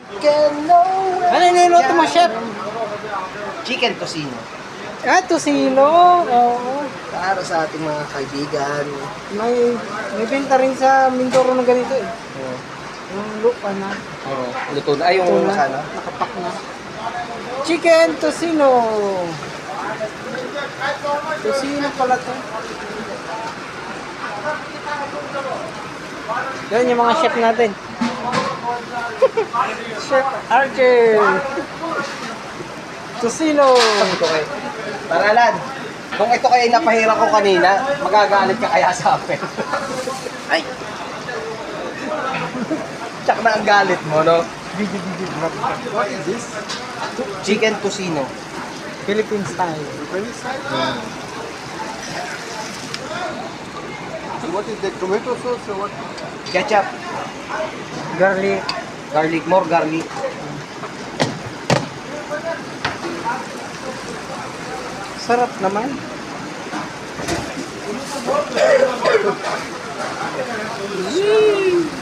Ano niluto mo, chef? Chicken tocino. Ah, tosino. Oo. Para sa ating mga kaibigan. May benta rin sa Mindoro na ganito eh. Oh. Yung lupa na. Oh. Luto na. Ay, yung Luto na. ano? Nakapak na. Chicken tosino. Tosino pala to. Yan yung mga chef natin. Chef Archer. Tosino. Ito kayo. Paralan. Kung ito kayo napahira ko kanina, magagalit ka kaya sa akin. Ay! Tsak na ang galit mo, no? What is this? Chicken tocino. Philippine style. So what is that? Tomato sauce or what? Ketchup. Garlic. Garlic. More garlic. Sarap naman. Yee!